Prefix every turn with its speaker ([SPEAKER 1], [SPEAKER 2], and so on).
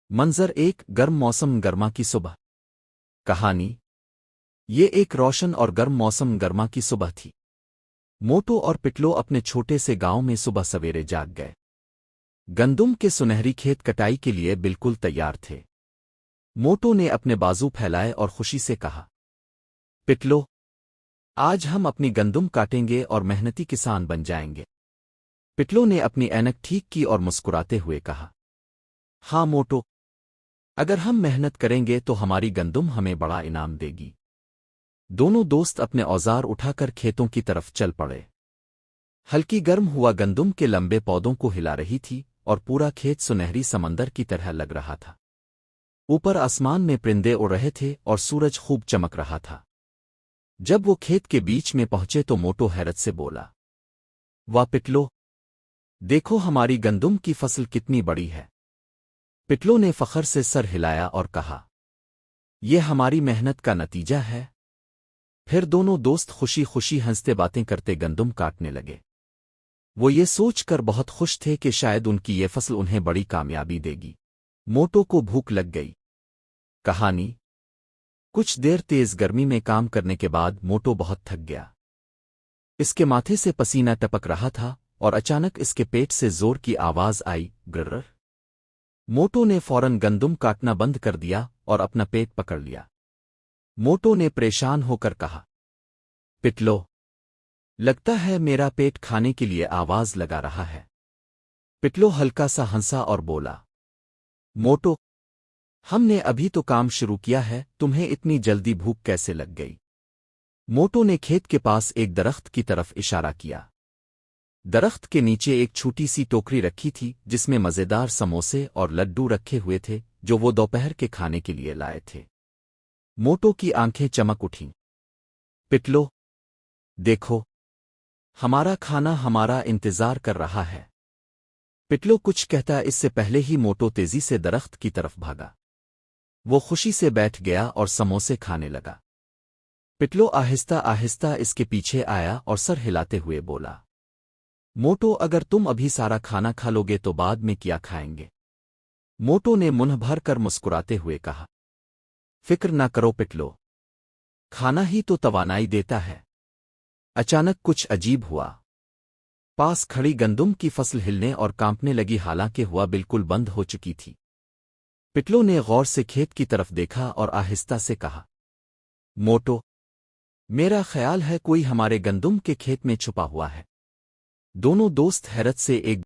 [SPEAKER 1] منظر ایک گرم موسم گرما کی صبح کہانی یہ ایک روشن اور گرم موسم گرما کی صبح تھی۔ موٹو اور پٹلو اپنے چھوٹے سے گاؤں میں صبح سویرے جاگ گئے۔ گندم کے سنہری کھیت کٹائی کے لیے بالکل تیار تھے۔ موٹو نے اپنے بازو پھیلائے اور خوشی سے کہا، پٹلو، آج ہم اپنی گندم کاٹیں گے اور محنتی کسان بن جائیں گے۔ پٹلو نے اپنی اینک ٹھیک کی اور مسکراتے ہوئے کہا، ہاں موٹو، اگر ہم محنت کریں گے تو ہماری گندم ہمیں بڑا انعام دے گی۔ دونوں دوست اپنے اوزار اٹھا کر کھیتوں کی طرف چل پڑے۔ ہلکی گرم ہوا گندم کے لمبے پودوں کو ہلا رہی تھی اور پورا کھیت سنہری سمندر کی طرح لگ رہا تھا۔ اوپر آسمان میں پرندے اڑ رہے تھے اور سورج خوب چمک رہا تھا۔ جب وہ کھیت کے بیچ میں پہنچے تو موٹو حیرت سے بولا، واہ پٹلو، دیکھو ہماری گندم کی فصل کتنی بڑی ہے۔ پٹلو نے فخر سے سر ہلایا اور کہا، یہ ہماری محنت کا نتیجہ ہے۔ پھر دونوں دوست خوشی خوشی ہنستے باتیں کرتے گندم کاٹنے لگے۔ وہ یہ سوچ کر بہت خوش تھے کہ شاید ان کی یہ فصل انہیں بڑی کامیابی دے گی۔ موٹو کو بھوک لگ گئی۔ کہانی کچھ دیر تیز گرمی میں کام کرنے کے بعد موٹو بہت تھک گیا۔ اس کے ماتھے سے پسینہ ٹپک رہا تھا اور اچانک اس کے پیٹ سے زور کی آواز آئی، گرر۔ موٹو نے فوراً گندم کاٹنا بند کر دیا اور اپنا پیٹ پکڑ لیا۔ موٹو نے پریشان ہو کر کہا، پٹلو، لگتا ہے میرا پیٹ کھانے کے لیے آواز لگا رہا ہے۔ پٹلو ہلکا سا ہنسا اور بولا، موٹو، ہم نے ابھی تو کام شروع کیا ہے، تمہیں اتنی جلدی بھوک کیسے لگ گئی؟ موٹو نے کھیت کے پاس ایک درخت کی طرف اشارہ کیا۔ درخت کے نیچے ایک چھوٹی سی ٹوکری رکھی تھی جس میں مزیدار سموسے اور لڈو رکھے ہوئے تھے جو وہ دوپہر کے کھانے کے لیے لائے تھے۔ موٹو کی آنکھیں چمک اٹھیں۔ پٹلو، دیکھو، ہمارا کھانا ہمارا انتظار کر رہا ہے۔ پٹلو کچھ کہتا اس سے پہلے ہی موٹو تیزی سے درخت کی طرف بھاگا۔ وہ خوشی سے بیٹھ گیا اور سموسے کھانے لگا۔ پٹلو آہستہ آہستہ اس کے پیچھے آیا اور سر ہلاتے ہوئے بولا، موٹو، اگر تم ابھی سارا کھانا کھا لو گے تو بعد میں کیا کھائیں گے؟ موٹو نے منہ بھر کر مسکراتے ہوئے کہا، فکر نہ کرو پٹلو، کھانا ہی تو توانائی دیتا ہے۔ اچانک کچھ عجیب ہوا۔ پاس کھڑی گندم کی فصل ہلنے اور کانپنے لگی، حالانکہ ہوا بالکل بند ہو چکی تھی۔ پٹلو نے غور سے کھیت کی طرف دیکھا اور آہستہ سے کہا، موٹو، میرا خیال ہے کوئی ہمارے گندم کے کھیت میں چھپا ہوا ہے۔ دونوں دوست حیرت سے ایک